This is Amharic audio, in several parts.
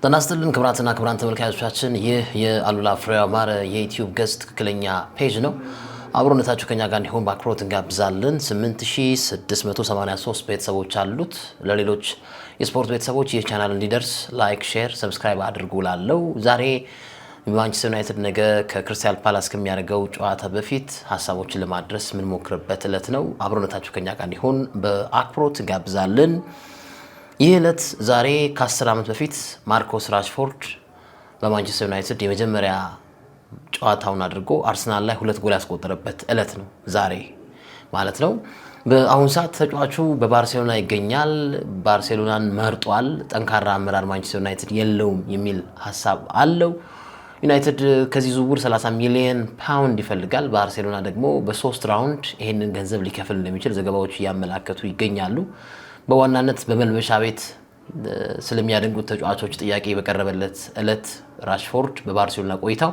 ጤና ይስጥልን ክቡራትና ክቡራን ተመልካቾቻችን፣ ይህ የአሉላ ፍሬው አማረ የዩቲዩብ ገጽ ትክክለኛ ፔጅ ነው። አብሮነታችሁ ከኛ ጋር እንዲሆን በአክብሮት እንጋብዛለን። 8683 ቤተሰቦች አሉት። ለሌሎች የስፖርት ቤተሰቦች ይህ ቻናል እንዲደርስ ላይክ፣ ሼር፣ ሰብስክራይብ አድርጉ ላለው ዛሬ ማንቸስተር ዩናይትድ ነገ ከክሪስታል ፓላስ ከሚያደርገው ጨዋታ በፊት ሀሳቦችን ለማድረስ ምን ሞክርበት ዕለት ነው። አብሮነታችሁ ከኛ ጋር እንዲሆን በአክብሮት እንጋብዛለን። ይህ ዕለት ዛሬ ከ10 ዓመት በፊት ማርኮስ ራሽፎርድ በማንቸስተር ዩናይትድ የመጀመሪያ ጨዋታውን አድርጎ አርሰናል ላይ 2 ጎል ያስቆጠረበት ዕለት ነው ዛሬ ማለት ነው። በአሁን ሰዓት ተጫዋቹ በባርሴሎና ይገኛል። ባርሴሎናን መርጧል። ጠንካራ አመራር ማንቸስተር ዩናይትድ የለውም የሚል ሀሳብ አለው። ዩናይትድ ከዚህ ዝውውር 30 ሚሊዮን ፓውንድ ይፈልጋል። ባርሴሎና ደግሞ በ3 ራውንድ ይህንን ገንዘብ ሊከፍል እንደሚችል ዘገባዎች እያመላከቱ ይገኛሉ። በዋናነት በመልበሻ ቤት ስለሚያደንቁት ተጫዋቾች ጥያቄ በቀረበለት ዕለት ራሽፎርድ በባርሴሎና ቆይታው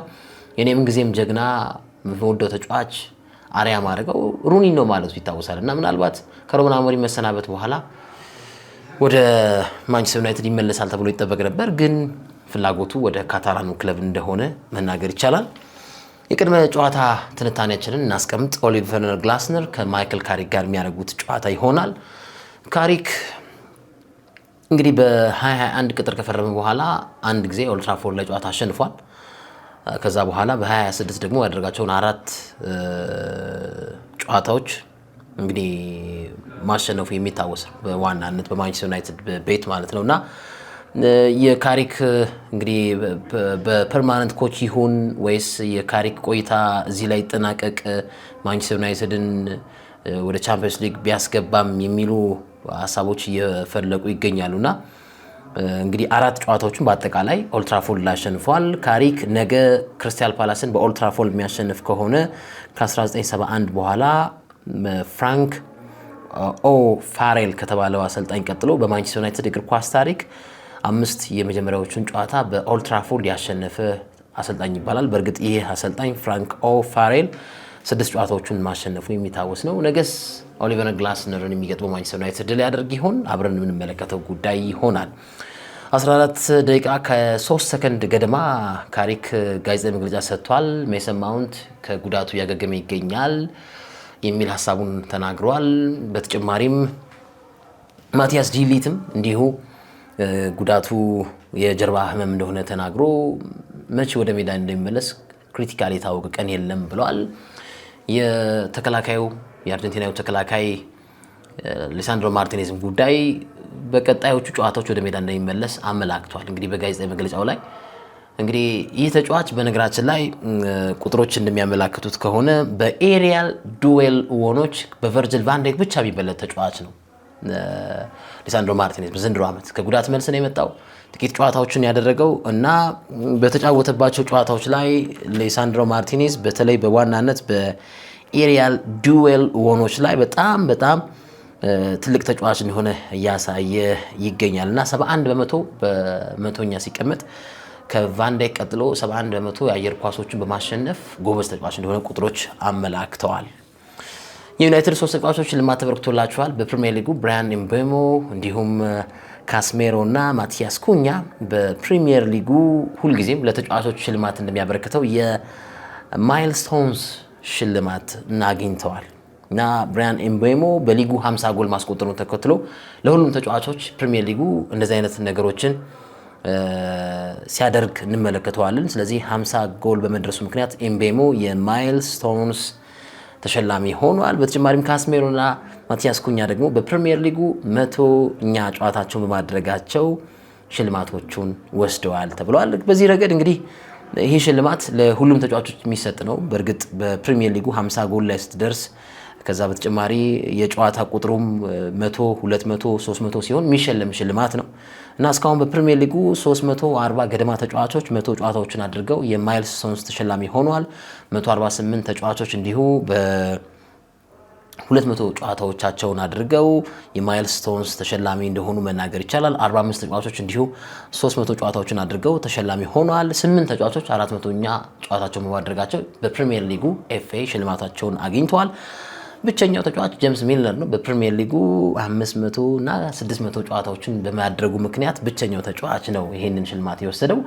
የኔም ጊዜም ጀግና የምወደው ተጫዋች አሪያ ማድረገው ሩኒ ነው ማለቱ ይታወሳል እና ምናልባት ከሩበን አሞሪም መሰናበት በኋላ ወደ ማንቸስተር ዩናይትድ ይመለሳል ተብሎ ይጠበቅ ነበር። ግን ፍላጎቱ ወደ ካታላኑ ክለብ እንደሆነ መናገር ይቻላል። የቅድመ ጨዋታ ትንታኔያችንን እናስቀምጥ። ኦሊቨር ግላስነር ከማይክል ካሪክ ጋር የሚያደርጉት ጨዋታ ይሆናል። ካሪክ እንግዲህ በ2021 ቅጥር ከፈረመ በኋላ አንድ ጊዜ ኦልድ ትራፎርድ ላይ ጨዋታ አሸንፏል። ከዛ በኋላ በ2026 ደግሞ ያደረጋቸውን 4 ጨዋታዎች እንግዲህ ማሸነፉ የሚታወስ ነው። በዋናነት በማንቸስተር ዩናይትድ ቤት ማለት ነውና የካሪክ እንግዲህ በፐርማነንት ኮች ይሁን ወይስ የካሪክ ቆይታ እዚህ ላይ ይጠናቀቅ ማንቸስተር ዩናይትድን ወደ ቻምፒየንስ ሊግ ቢያስገባም የሚሉ ሀሳቦች እየፈለቁ ይገኛሉና እንግዲህ 4 ጨዋታዎችን በአጠቃላይ ኦልድ ትራፎርድ ላይ አሸንፏል። ካሪክ ነገ ክሪስታል ፓላስን በኦልድ ትራፎርድ የሚያሸንፍ ከሆነ ከ1971 በኋላ ፍራንክ ኦ'ፋሬል ከተባለው አሰልጣኝ ቀጥሎ በማንቸስተር ዩናይትድ እግር ኳስ ታሪክ 5 የመጀመሪያዎቹን ጨዋታ በኦልድ ትራፎርድ ያሸነፈ አሰልጣኝ ይባላል። በእርግጥ ይህ አሰልጣኝ ፍራንክ ኦ'ፋሬል 6 ጨዋታዎችን ማሸነፉ የሚታወስ ነው። ነገስ ኦሊቨር ግላስነርን የሚገጥመው ማንቸስተር ዩናይትድ ድል ያደርግ ይሆን? አብረን የምንመለከተው ጉዳይ ይሆናል። 14 ደቂቃ ከ3 ሰከንድ ገደማ ካሪክ ጋዜጣዊ መግለጫ ሰጥቷል። ሜሰን ማውንት ከጉዳቱ እያገገመ ይገኛል የሚል ሀሳቡን ተናግሯል። በተጨማሪም ማቲያስ ዲሊትም እንዲሁ ጉዳቱ የጀርባ ህመም እንደሆነ ተናግሮ መቼ ወደ ሜዳ እንደሚመለስ ክሪቲካሊ የታወቀ ቀን የለም ብለዋል። የአርጀንቲናው ተከላካይ ሊሳንድሮ ማርቲኔዝም ጉዳይ በቀጣዮቹ ጨዋታዎች ወደ ሜዳ እንደሚመለስ አመላክቷል። እንግዲህ በጋዜጣዊ መግለጫው ላይ እንግዲህ ይህ ተጫዋች በነገራችን ላይ ቁጥሮች እንደሚያመላክቱት ከሆነ በኤሪያል ዱዌል ወኖች በቨርጅል ቫን ዳይክ ብቻ የሚበለጥ ተጫዋች ነው። ሊሳንድሮ ማርቲኔዝ በዘንድሮ ዓመት ከጉዳት መልስ ነው የመጣው። ጥቂት ጨዋታዎችን ያደረገው እና በተጫወተባቸው ጨዋታዎች ላይ ሊሳንድሮ ማርቲኔዝ በተለይ በዋናነት በኤሪያል ዱዌል ወኖች ላይ በጣም ትልቅ ተጫዋች እንደሆነ እያሳየ ይገኛል እና 71 በመቶ በመቶኛ ሲቀመጥ ከቫን ዳይክ ቀጥሎ 71 በመቶ የአየር ኳሶችን በማሸነፍ ጎበዝ ተጫዋች እንደሆነ ቁጥሮች አመላክተዋል። የዩናይትድ 3 ተጫዋቾችን ልማት ተበርክቶላቸዋል። በፕሪሚየር ሊጉ ብራያን ኤምቤሞ እንዲሁም ካስሜሮ እና ማቲያስ ኩኛ በፕሪሚየር ሊጉ ሁልጊዜም ለተጫዋቾች ሽልማት እንደሚያበረክተው የማይልስቶንስ ሽልማት አግኝተዋል እና ብራያን ኤምቤሞ በሊጉ 50 ጎል ማስቆጠሩን ተከትሎ ለሁሉም ተጫዋቾች ፕሪሚየር ሊጉ እንደዚህ አይነት ነገሮችን ሲያደርግ እንመለከተዋለን። ስለዚህ 50 ጎል በመድረሱ ምክንያት ኤምቤሞ የማይልስቶንስ ተሸላሚ ሆኗል። በተጨማሪም ካስሜሮና ማቲያስ ኩኛ ደግሞ በፕሪሚየር ሊጉ 100ኛ ጨዋታቸውን በማድረጋቸው ሽልማቶቹን ወስደዋል ተብለዋል። በዚህ ረገድ እንግዲህ ይህ ሽልማት ለሁሉም ተጫዋቾች የሚሰጥ ነው። በእርግጥ በፕሪሚየር ሊጉ 50 ጎል ላይ ስትደርስ ከዛ በተጨማሪ የጨዋታ ቁጥሩም 100፣ 200፣ 300 ሲሆን የሚሸለም ሽልማት ነው እና እስካሁን በፕሪሚየር ሊጉ 340 ገደማ ተጫዋቾች 100 ጨዋታዎችን አድርገው የማይልስቶንስ ተሸላሚ ሆኗል። 148 ተጫዋቾች እንዲሁ በ200 ጨዋታዎቻቸውን አድርገው የማይልስቶንስ ተሸላሚ እንደሆኑ መናገር ይቻላል። 45 ተጫዋቾች እንዲሁ 300 ጨዋታዎችን አድርገው ተሸላሚ ሆኗል። 8 ተጫዋቾች 400ኛ ጨዋታቸውን በማድረጋቸው በፕሪሚየር ሊጉ ኤፍኤ ሽልማታቸውን አግኝተዋል። ብቸኛው ተጫዋች ጄምስ ሚልነር ነው። በፕሪሚየር ሊጉ 500 እና 600 ጨዋታዎችን በማድረጉ ምክንያት ብቸኛው ተጫዋች ነው ይሄንን ሽልማት የወሰደው።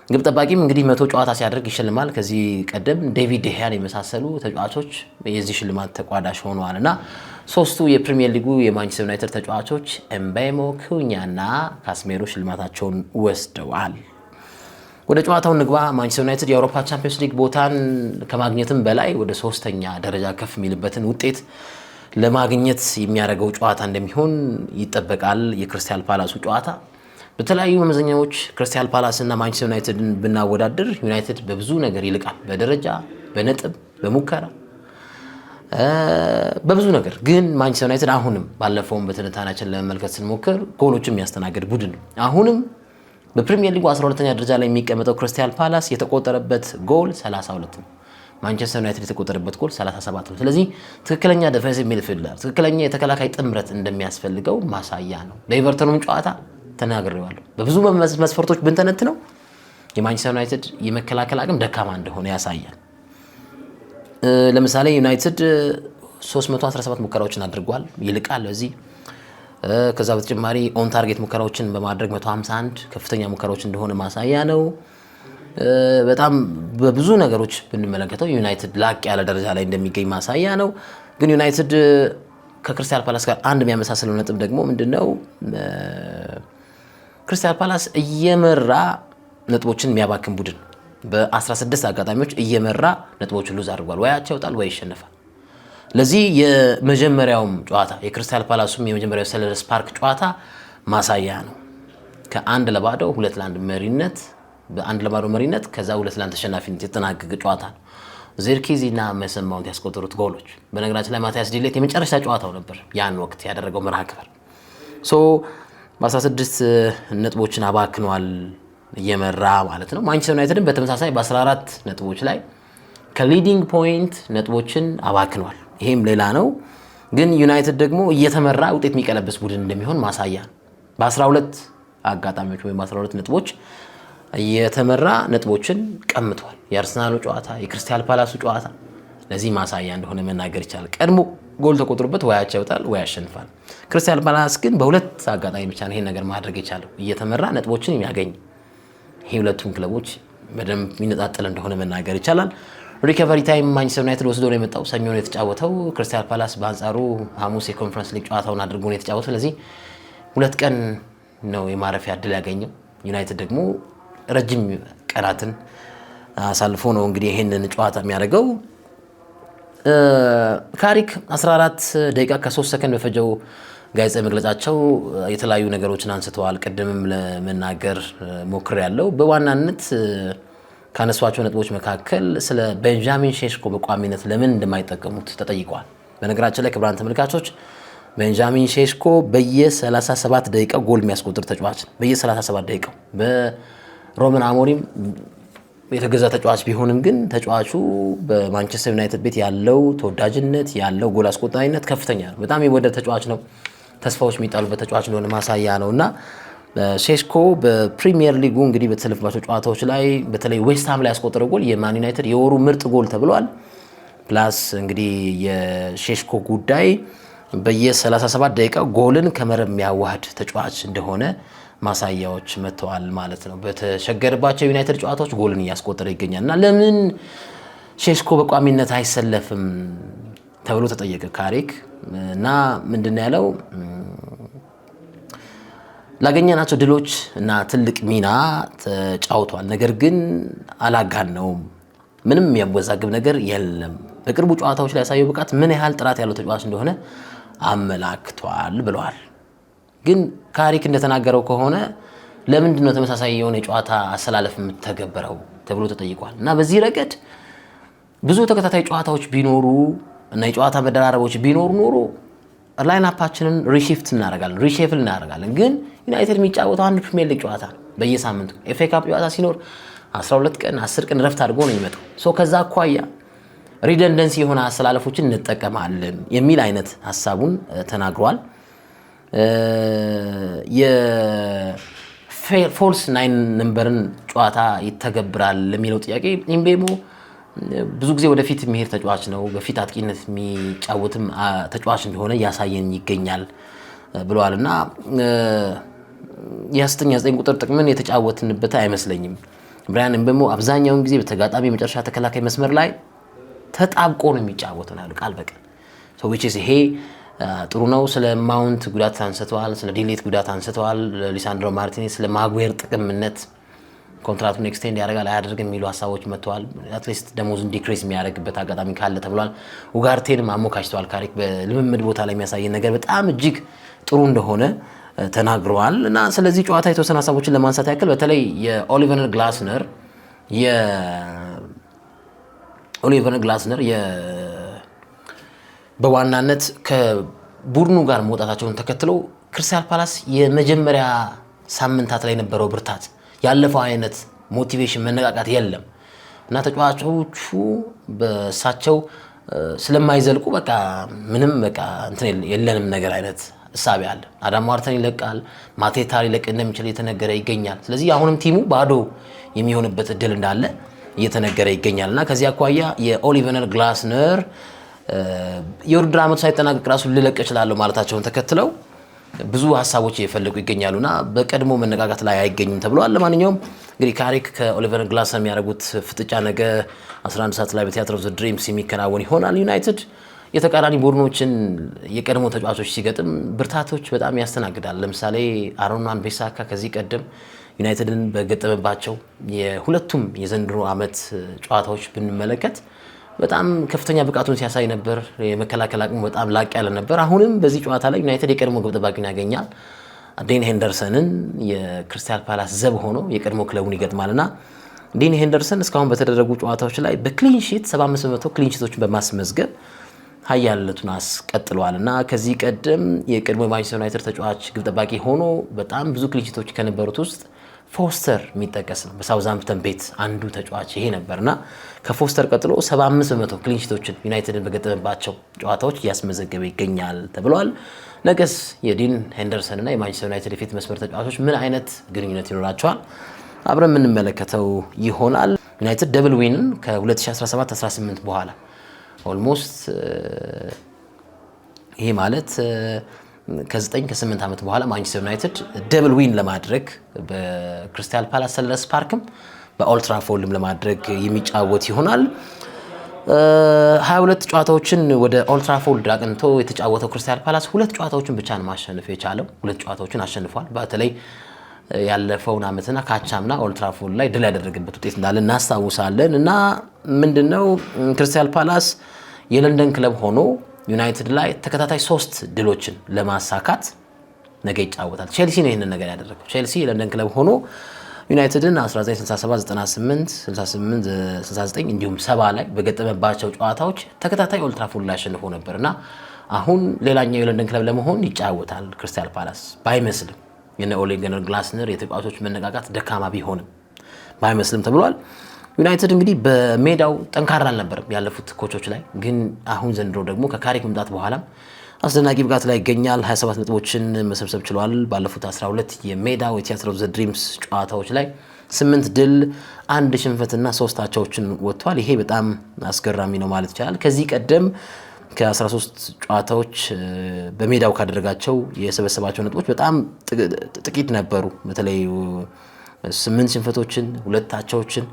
ግብ ጠባቂም እንግዲህ 100 ጨዋታ ሲያደርግ ይሸልማል። ከዚህ ቀደም ዴቪድ ዴሃን የመሳሰሉ ተጫዋቾች የዚህ ሽልማት ተቋዳሽ ሆነዋልና ሶስቱ የፕሪሚየር ሊጉ የማንቸስተር ዩናይትድ ተጫዋቾች ኤምቤሞ፣ ኩኛና ካስሜሮ ሽልማታቸውን ወስደዋል። ወደ ጨዋታው ንግባ። ማንቸስተር ዩናይትድ የአውሮፓ ቻምፒየንስ ሊግ ቦታን ከማግኘትም በላይ ወደ 3ኛ ደረጃ ከፍ የሚልበትን ውጤት ለማግኘት የሚያደርገው ጨዋታ እንደሚሆን ይጠበቃል። የክሪስታል ፓላሱ ጨዋታ በተለያዩ መመዘኛዎች ክሪስታል ፓላስ እና ማንቸስተር ዩናይትድን ብናወዳደር ዩናይትድ በብዙ ነገር ይልቃል። በደረጃ፣ በነጥብ፣ በሙከራ፣ በብዙ ነገር። ግን ማንቸስተር ዩናይትድ አሁንም ባለፈውን በትንታኔያችን ለመመልከት ስንሞክር ጎሎችን የሚያስተናግድ ቡድን ነው። አሁንም በፕሪሚየር ሊጉ 12ኛ ደረጃ ላይ የሚቀመጠው ክሪስታል ፓላስ የተቆጠረበት ጎል 32 ነው። ማንቸስተር ዩናይትድ የተቆጠረበት ጎል 37 ነው። ስለዚህ ትክክለኛ ዲፌንሲቭ ሚድፊልደር፣ ትክክለኛ የተከላካይ ጥምረት እንደሚያስፈልገው ማሳያ ነው። በኤቨርተኑም ጨዋታ ተናግሬዋለሁ። በብዙ መስፈርቶች ብንተነት ነው የማንቸስተር ዩናይትድ የመከላከል አቅም ደካማ እንደሆነ ያሳያል። ለምሳሌ ዩናይትድ 317 ሙከራዎችን አድርጓል፣ ይልቃል በዚህ። ከዛ በተጨማሪ ኦን ታርጌት ሙከራዎችን በማድረግ 151 ከፍተኛ ሙከራዎች እንደሆነ ማሳያ ነው። በጣም በብዙ ነገሮች ብንመለከተው ዩናይትድ ላቅ ያለ ደረጃ ላይ እንደሚገኝ ማሳያ ነው። ግን ዩናይትድ ከክሪስታል ፓላስ ጋር አንድ የሚያመሳስለው ነጥብ ደግሞ ምንድነው? ክሪስታል ፓላስ እየመራ ነጥቦችን የሚያባክን ቡድን በ16 አጋጣሚዎች እየመራ ነጥቦችን ሉዝ አድርጓል። ወይ አቻ ይወጣል ወይ ይሸነፋል። ለዚህ የመጀመሪያውም ጨዋታ የክሪስታል ፓላሱም የመጀመሪያው ሰለርስ ፓርክ ጨዋታ ማሳያ ነው። ከ1-0 2-1 መሪነት በ1-0 መሪነት ከዛ 2-1 ተሸናፊነት የተጠናቀቀ ጨዋታ ነው። ዚርክዚ እና ሜሰን ማውንት ያስቆጠሩት ጎሎች። በነገራችን ላይ ማቲያስ ዲሌት የመጨረሻ ጨዋታው ነበር ያን ወቅት ያደረገው መርሃ ግብር። በ16 ነጥቦችን አባክኗል እየመራ ማለት ነው። ማንቸስተር ዩናይትድን በተመሳሳይ በ14 ነጥቦች ላይ ከሊዲንግ ፖይንት ነጥቦችን አባክኗል። ይሄም ሌላ ነው። ግን ዩናይትድ ደግሞ እየተመራ ውጤት የሚቀለብስ ቡድን እንደሚሆን ማሳያ ነው። በ12 አጋጣሚዎች ወይም በ12 ነጥቦች እየተመራ ነጥቦችን ቀምቷል። የአርሰናሉ ጨዋታ፣ የክሪስታል ፓላሱ ጨዋታ ለዚህ ማሳያ እንደሆነ መናገር ይቻላል። ቀድሞ ጎል ተቆጥሮበት ወይ አቻ ይወጣል ወይ ያሸንፋል። ክሪስታል ፓላስ ግን በሁለት አጋጣሚ ብቻ ነው ይሄን ነገር ማድረግ የቻለው እየተመራ ነጥቦችን የሚያገኝ። ይሄ ሁለቱም ክለቦች በደንብ የሚነጣጠል እንደሆነ መናገር ይቻላል። ሪከቨሪ ታይም ማንቸስተር ዩናይትድ ወስዶ ነው የመጣው። ሰኞ ነው የተጫወተው። ክሪስታል ፓላስ በአንጻሩ ሐሙስ የኮንፈረንስ ሊግ ጨዋታውን አድርጎ ነው የተጫወተው። ስለዚህ 2 ቀን ነው የማረፊያ እድል ያገኘው። ዩናይትድ ደግሞ ረጅም ቀናትን አሳልፎ ነው እንግዲህ ይሄንን ጨዋታ የሚያደርገው። ካሪክ 14 ደቂቃ ከ3 ሰከንድ በፈጀው ጋዜጣዊ መግለጫቸው የተለያዩ ነገሮችን አንስተዋል። ቅድምም ለመናገር ሞክሬያለሁ። በዋናነት ካነሷቸው ነጥቦች መካከል ስለ ቤንጃሚን ሼሽኮ በቋሚነት ለምን እንደማይጠቀሙት ተጠይቀዋል። በነገራችን ላይ ክቡራን ተመልካቾች ቤንጃሚን ሼሽኮ በየ37 ደቂቃ ጎል የሚያስቆጥር ተጫዋች ነው። በየ37 ደቂቃው በሮበን አሞሪም የተገዛ ተጫዋች ቢሆንም ግን ተጫዋቹ በማንቸስተር ዩናይትድ ቤት ያለው ተወዳጅነት ያለው ጎል አስቆጣሪነት ከፍተኛ ነው። በጣም የወደደ ተጫዋች ነው። ተስፋዎች የሚጣሉበት ተጫዋች እንደሆነ ማሳያ ነውና ሼሽኮ በፕሪሚየር ሊጉ እንግዲህ በተሰለፈባቸው ጨዋታዎች ላይ በተለይ ዌስትሃም ላይ ያስቆጠረው ጎል የማን ዩናይትድ የወሩ ምርጥ ጎል ተብሏል። ፕላስ እንግዲህ የሼሽኮ ጉዳይ በየ37 ደቂቃ ጎልን ከመረብ የሚያዋህድ ተጫዋች እንደሆነ ማሳያዎች መጥተዋል ማለት ነው። በተሸገረባቸው ዩናይትድ ጨዋታዎች ጎልን እያስቆጠረ ይገኛል እና ለምን ሼሽኮ በቋሚነት አይሰለፍም ተብሎ ተጠየቀ ካሪክ እና ምንድነው ያለው? ላገኘናቸው ድሎች እና ትልቅ ሚና ተጫውቷል። ነገር ግን አላጋነውም። ምንም የሚያወዛግብ ነገር የለም። በቅርቡ ጨዋታዎች ላይ ያሳየው ብቃት ምን ያህል ጥራት ያለው ተጫዋች እንደሆነ አመላክቷል ብለዋል። ግን ካሪክ እንደተናገረው ከሆነ ለምንድን ነው ተመሳሳይ የሆነ የጨዋታ አሰላለፍ የምትተገበረው ተብሎ ተጠይቋል። እና በዚህ ረገድ ብዙ ተከታታይ ጨዋታዎች ቢኖሩ እና የጨዋታ መደራረቦች ቢኖሩ ኖሮ ላይንአፓችንን ሪሼፍል እናደርጋለን። ግን ዩናይትድ የሚጫወተው አንድ ፕሪሚየር ሊግ ጨዋታ ነው በየሳምንቱ። ኤፍ ኤ ካፕ ጨዋታ ሲኖር 12 ቀን 10 ቀን ረፍት አድርጎ ነው የሚመጣው። ከዛ አኳያ ሪደንደንሲ የሆነ አሰላለፎችን እንጠቀማለን የሚል አይነት ሀሳቡን ተናግሯል። የፎልስ ናይን ነምበርን ጨዋታ ይተገብራል ለሚለው ጥያቄ ኢምቤሞ ብዙ ጊዜ ወደፊት የሚሄድ ተጫዋች ነው፣ በፊት አጥቂነት የሚጫወትም ተጫዋች እንደሆነ ያሳየን ይገኛል ብለዋልና የ9 ቁጥር ጥቅምን የተጫወትንበት አይመስለኝም። ብራያን ምቤሞ አብዛኛውን ጊዜ በተጋጣሚ መጨረሻ ተከላካይ መስመር ላይ ተጣብቆ ነው የሚጫወተው ነው ቃል በቃል ሰዎች ይሄ ጥሩ ነው። ስለ ማውንት ጉዳት አንስተዋል፣ ስለ ዲሌት ጉዳት አንስተዋል፣ ሊሳንድሮ ማርቲኔዝ ስለ ማጉዌር ጥቅምነት ኮንትራክቱን ኤክስቴንድ ያደርጋል አያደርግም የሚሉ ሀሳቦች መጥተዋል። አትሊስት ደሞዙን ዲክሪዝ የሚያደርግበት አጋጣሚ ካለ ተብሏል። ኡጋርቴንም አሞካሽተዋል። ካሪክ በልምምድ ቦታ ላይ የሚያሳየን ነገር በጣም እጅግ ጥሩ እንደሆነ ተናግረዋል። እና ስለዚህ ጨዋታ የተወሰነ ሀሳቦችን ለማንሳት ያክል በተለይ የኦሊቨር ግላስነር በዋናነት ከቡድኑ ጋር መውጣታቸውን ተከትለው ክሪስታል ፓላስ የመጀመሪያ ሳምንታት ላይ የነበረው ብርታት ያለፈው አይነት ሞቲቬሽን መነቃቃት የለም እና ተጫዋቾቹ በሳቸው ስለማይዘልቁ በቃ ምንም በቃ እንትን የለንም ነገር አይነት እሳቤ አለ። አዳም ዋርተን ይለቃል፣ ማቴታ ሊለቅ እንደሚችል እየተነገረ ይገኛል። ስለዚህ አሁንም ቲሙ ባዶ የሚሆንበት እድል እንዳለ እየተነገረ ይገኛል እና ከዚህ አኳያ የኦሊቨር ግላስነር የውድድር ዓመቱ ሳይጠናቀቅ ራሱ ልለቅ እችላለሁ ማለታቸውን ተከትለው ብዙ ሀሳቦች እየፈለጉ ይገኛሉና በቀድሞ መነቃቃት ላይ አይገኙም ተብሏል። ለማንኛውም እንግዲህ ካሪክ ከኦሊቨር ግላስነር የሚያደርጉት ፍጥጫ ነገ 11 ሰዓት ላይ በቲያትር ኦፍ ዘ ድሪምስ የሚከናወን ይሆናል። ዩናይትድ የተቃራኒ ቡድኖችን የቀድሞ ተጫዋቾች ሲገጥም ብርታቶች በጣም ያስተናግዳል። ለምሳሌ አሮን wan-bissaka ከዚህ ቀደም ዩናይትድን በገጠመባቸው የሁለቱም የዘንድሮ ዓመት ጨዋታዎች ብንመለከት በጣም ከፍተኛ ብቃቱን ሲያሳይ ነበር። የመከላከል አቅሙ በጣም ላቅ ያለ ነበር። አሁንም በዚህ ጨዋታ ላይ ዩናይትድ የቀድሞ ግብ ጠባቂን ያገኛል። ዴን ሄንደርሰንን የክሪስታል ፓላስ ዘብ ሆኖ የቀድሞ ክለቡን ይገጥማልና ዴን ሄንደርሰን እስካሁን በተደረጉ ጨዋታዎች ላይ በክሊንሺት 75% ክሊንሺቶችን በማስመዝገብ ኃያልነቱን አስቀጥሏልና ከዚህ ቀደም የቀድሞ የማንቸስተር ዩናይትድ ተጫዋች ግብ ጠባቂ ሆኖ በጣም ብዙ ክሊንሺቶች ከነበሩት ውስጥ ፎስተር የሚጠቀስ ነው። በሳውዛምፕተን ቤት አንዱ ተጫዋች ይሄ ነበርና ከፎስተር ቀጥሎ 75% ክሊንሺቶችን ዩናይትድን በገጠመባቸው ጨዋታዎች እያስመዘገበ ይገኛል ተብሏል። ነገስ የዲን ሄንደርሰን እና የማንቸስተር ዩናይትድ የፊት መስመር ተጫዋቾች ምን አይነት ግንኙነት ይኖራቸዋል አብረን የምንመለከተው ይሆናል። ዩናይትድ ደብል ዊንን ከ2017-18 በኋላ ኦልሞስት ይሄ ማለት ከ8 ዓመት በኋላ ማንቸስተር ዩናይትድ ደብል ዊን ለማድረግ በክሪስታል ፓላስ ሰልኸርስት ፓርክም በኦልድ ትራፎርድም ለማድረግ የሚጫወት ይሆናል። 22 ጨዋታዎችን ወደ ኦልድ ትራፎርድ አቅንቶ የተጫወተው ክሪስታል ፓላስ 2 ጨዋታዎችን ብቻ ነው ማሸነፍ የቻለው። 2 ጨዋታዎችን አሸንፏል። በተለይ ያለፈውን ዓመትና ካቻምና ኦልድ ትራፎርድ ላይ ድል ያደረገበት ውጤት እንዳለ እናስታውሳለን። እና ምንድነው ክሪስታል ፓላስ የለንደን ክለብ ሆኖ ዩናይትድ ላይ ተከታታይ 3 ድሎችን ለማሳካት ነገ ይጫወታል። ቼልሲ ነው ይሄንን ነገር ያደረገው። ቼልሲ የለንደን ክለብ ሆኖ ዩናይትድን 1967 98 68 69 እንዲሁም 70 ላይ በገጠመባቸው ጨዋታዎች ተከታታይ ኦልድ ትራፎርድ ላይ አሸንፎ ነበርና አሁን ሌላኛው የለንደን ክለብ ለመሆን ይጫወታል ክሪስታል ፓላስ ባይመስልም የነ ኦሊቨር ግላስነር የተጫዋቾች መነቃቃት ደካማ ቢሆንም ባይመስልም ተብሏል። ዩናይትድ እንግዲህ በሜዳው ጠንካራ አልነበረም ያለፉት ኮቾች ላይ ግን አሁን ዘንድሮ ደግሞ ከካሪክ መምጣት በኋላም አስደናቂ ብቃት ላይ ይገኛል። 27 ነጥቦችን መሰብሰብ ችሏል። ባለፉት 12 የሜዳው የቲያትር ኦፍ ዘ ድሪምስ ጨዋታዎች ላይ 8 ድል 1 ሽንፈትና 3 አቻዎችን ወጥቷል። ይሄ በጣም አስገራሚ ነው ማለት ይቻላል። ከዚህ ቀደም ከ13 ጨዋታዎች በሜዳው ካደረጋቸው የሰበሰባቸው ነጥቦች በጣም ጥቂት ነበሩ። በተለይ 8 ሽንፈቶችን 2 አቻዎችን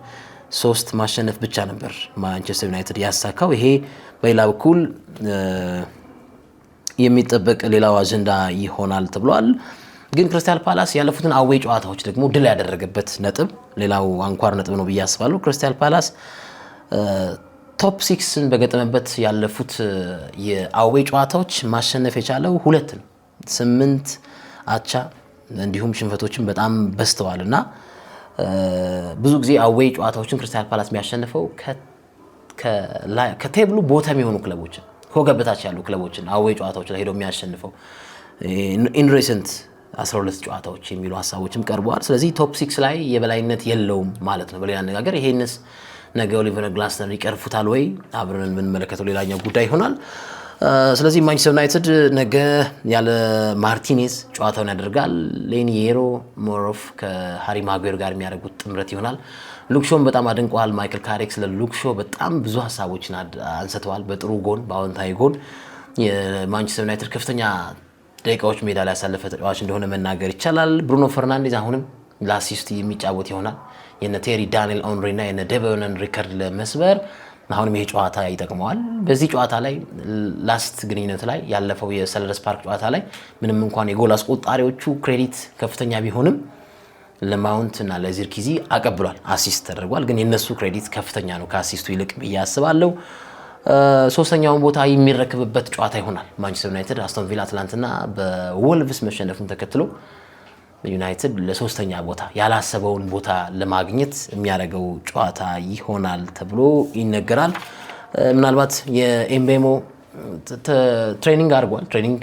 3 ማሸነፍ ብቻ ነበር ማንቸስተር ዩናይትድ ያሳካው። ይሄ በሌላ በኩል የሚጠበቅ ሌላው አጀንዳ ይሆናል ተብሏል። ግን ክሪስታል ፓላስ ያለፉትን አዌይ ጨዋታዎች ደግሞ ድል ያደረገበት ነጥብ ሌላው አንኳር ነጥብ ነው ብዬ አስባለሁ። ክሪስታል ፓላስ ቶፕ 6ን በገጠመበት ያለፉት የአዌይ ጨዋታዎች ማሸነፍ የቻለው 2 ነው። 8 አቻ እንዲሁም ሽንፈቶችን በጣም በዝተዋልና ብዙ ጊዜ አዌይ ጨዋታዎችን ክሪስታል ፓላስ የሚያሸንፈው ከቴብሉ ቦተም የሆኑ ክለቦችን ከወገበታች ያሉ ክለቦችን አዌይ ጨዋታዎች ላይ ሄዶ የሚያሸንፈው ኢን ሪሰንት 12 ጨዋታዎች የሚሉ ሀሳቦችም ቀርበዋል። ስለዚህ ቶፕ 6 ላይ የበላይነት የለውም ማለት ነው። በሌላ አነጋገር ይሄንስ ነገ ኦሊቨር ግላስነር ይቀርፉታል ወይ አብረን የምንመለከተው ሌላኛው ጉዳይ ይሆናል። ስለዚህ ማንቸስተር ዩናይትድ ነገ ያለ ማርቲኔዝ ጨዋታውን ያደርጋል። ሌኒየሮ ሞሮፍ ከሃሪ ማጓየር ጋር የሚያደርጉት ጥምረት ይሆናል። ሉክሾን በጣም አድንቀዋል ማይክል ካሪክ። ስለ ሉክሾ በጣም ብዙ ሀሳቦችን አንስተዋል። በጥሩ ጎን፣ በአዎንታዊ ጎን የማንቸስተር ዩናይትድ ከፍተኛ ደቂቃዎች ሜዳ ላይ ያሳለፈ ተጫዋች እንደሆነ መናገር ይቻላል። ብሩኖ ፈርናንዴዝ አሁንም ለአሲስት የሚጫወት ይሆናል። የነ ቴሪ ዳንኤል ኦንሪ እና የነ ደበነን ሪከርድ ለመስበር አሁንም ይሄ ጨዋታ ይጠቅመዋል። በዚህ ጨዋታ ላይ ላስት ግንኙነት ላይ ያለፈው የሰልደርስ ፓርክ ጨዋታ ላይ ምንም እንኳን የጎል አስቆጣሪዎቹ ክሬዲት ከፍተኛ ቢሆንም ለማውንት እና ለዚርክዚ አቀብሏል፣ አሲስት ተደርጓል። ግን የነሱ ክሬዲት ከፍተኛ ነው ከአሲስቱ ይልቅ ብዬ አስባለሁ። ሶስተኛውን ቦታ የሚረክብበት ጨዋታ ይሆናል። ማንቸስተር ዩናይትድ አስቶን ቪላ ትላንትና በወልቭስ መሸነፉን ተከትሎ ዩናይትድ ለሶስተኛ ቦታ ያላሰበውን ቦታ ለማግኘት የሚያደርገው ጨዋታ ይሆናል ተብሎ ይነገራል። ምናልባት የኤምቤሞ ትሬኒንግ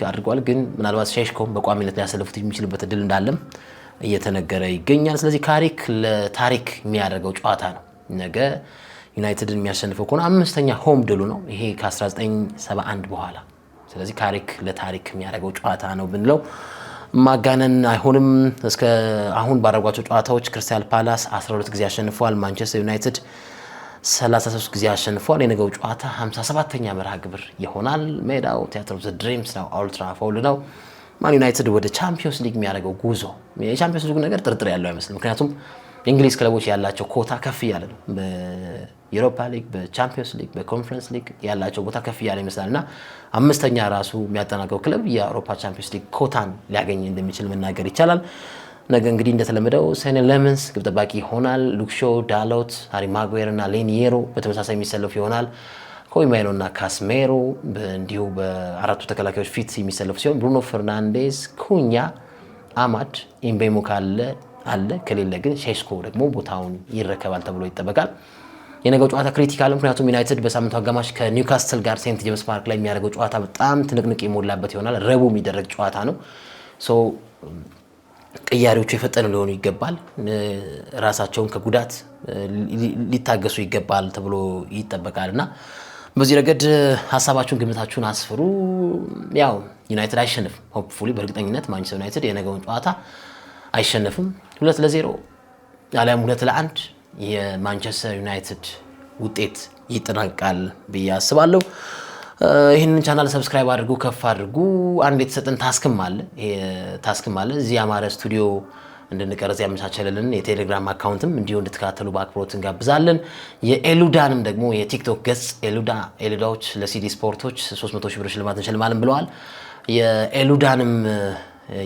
አድርጓል፣ ግን ምናልባት ሼሽኮም በቋሚነት ሊያሰልፉት የሚችልበት እድል እንዳለም እየተነገረ ይገኛል። ስለዚህ ካሪክ ለታሪክ የሚያደርገው ጨዋታ ነው ነገ ዩናይትድን የሚያሸንፈው ከሆነ 5ኛ ሆም ድሉ ነው ይሄ ከ1971 በኋላ። ስለዚህ ካሪክ ለታሪክ የሚያደርገው ጨዋታ ነው ብንለው ማጋነን አይሆንም። እስከ አሁን ባደረጓቸው ጨዋታዎች ክሪስታል ፓላስ 12 ጊዜ አሸንፏል። ማንቸስተር ዩናይትድ 33 ጊዜ አሸንፏል። የነገው ጨዋታ 57ኛ መርሃ ግብር ይሆናል። ሜዳው ቲያትር ኦፍ ዘ ድሪምስ ነው፣ ኦልድ ትራፎርድ ነው። ማን ዩናይትድ ወደ ቻምፒዮንስ ሊግ የሚያደርገው ጉዞ የቻምፒዮንስ ሊግ ነገር ጥርጥር ያለው አይመስልም። ምክንያቱም የእንግሊዝ ክለቦች ያላቸው ኮታ ከፍ እያለ ነው። በዩሮፓ ሊግ፣ በቻምፒዮንስ ሊግ፣ በኮንፈረንስ ሊግ ያላቸው ቦታ ከፍ እያለ ይመስላል እና 5ኛ ራሱ የሚያጠናቀው ክለብ የአውሮፓ ቻምፒዮንስ ሊግ ኮታን ሊያገኝ እንደሚችል መናገር ይቻላል። ነገ እንግዲህ እንደተለመደው ሴኔ ሌመንስ ግብ ጠባቂ ይሆናል። ሉክሾ፣ ዳሎት፣ ሃሪ ማጓየር እና ሌኒየሮ በተመሳሳይ የሚሰለፉ ይሆናል። ኮይማይኖ እና ካስሜሮ እንዲሁ በአራቱ ተከላካዮች ፊት የሚሰለፉ ሲሆን ብሩኖ ፈርናንዴዝ፣ ኩኛ፣ አማድ፣ ኢምቤሞ አለ ከሌለ ግን ሼሽኮ ደግሞ ቦታውን ይረከባል ተብሎ ይጠበቃል። የነገው ጨዋታ ክሪቲካል፣ ምክንያቱም ዩናይትድ በሳምንቱ አጋማሽ ከኒውካስትል ጋር ሴንት ጄምስ ፓርክ ላይ የሚያደርገው ጨዋታ በጣም ትንቅንቅ የሞላበት ይሆናል። ረቡዕ የሚደረግ ጨዋታ ነው። ቅያሪዎቹ የፈጠኑ ሊሆኑ ይገባል። ራሳቸውን ከጉዳት ሊታገሱ ይገባል ተብሎ ይጠበቃል እና በዚህ ረገድ ሀሳባችሁን ግምታችሁን አስፍሩ። ያው ዩናይትድ አይሸንፍም። ሆፕፉሊ በእርግጠኝነት ማንቸስተር ዩናይትድ የነገውን ጨዋታ አይሸንፍም። 2-0 አሊያም 2-1 የማንቸስተር ዩናይትድ ውጤት ይጠናቀቃል ብዬ አስባለሁ። ይህንን ቻናል ሰብስክራይብ አድርጉ፣ ከፍ አድርጉ። አንድ የተሰጠን ታስክም አለ እዚህ አማረ ስቱዲዮ እንድንቀርጽ ያመቻቸልልን የቴሌግራም አካውንትም እንዲሁ እንድትከታተሉ በአክብሮት እንጋብዛለን። የኤሉዳንም ደግሞ የቲክቶክ ገጽ ኤሉዳዎች ለሲዲ ስፖርቶች 300,000 ብር ሽልማት እንሸልማለን ብለዋል። የኤሉዳንም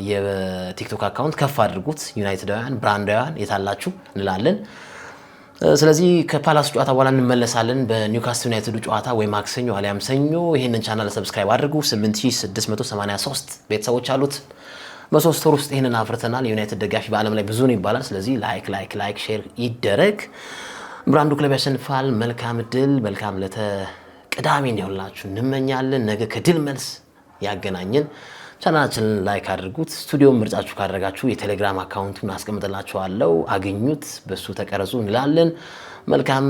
የቲክቶክ አካውንት ከፍ አድርጉት። ዩናይትዳውያን ብራንዳውያን የታላችሁ እንላለን። ስለዚህ ከፓላስ ጨዋታ በኋላ እንመለሳለን። በኒውካስትል ዩናይትዱ ጨዋታ ወይ ማክሰኞ አሊያም ሰኞ። ይህንን ቻናል ሰብስክራይብ አድርጉ። 8683 ቤተሰቦች አሉት። በ3 ወር ውስጥ ይህንን አፍርተናል። የዩናይትድ ደጋፊ በዓለም ላይ ብዙ ነው ይባላል። ስለዚህ ላይክ ሼር ይደረግ። ብራንዱ ክለብ ያሸንፋል። መልካም እድል፣ መልካም ቅዳሜ እንዲሆንላችሁ እንመኛለን። ነገ ከድል መልስ ያገናኘን። ቻናላችንን ላይክ አድርጉት። ስቱዲዮን ምርጫችሁ ካደረጋችሁ የቴሌግራም አካውንቱን አስቀምጥላችኋለሁ፣ አግኙት፣ በሱ ተቀረጹ እንላለን። መልካም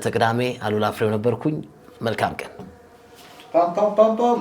ቅዳሜ። አሉላ ፍሬው ነበርኩኝ። መልካም ቀን።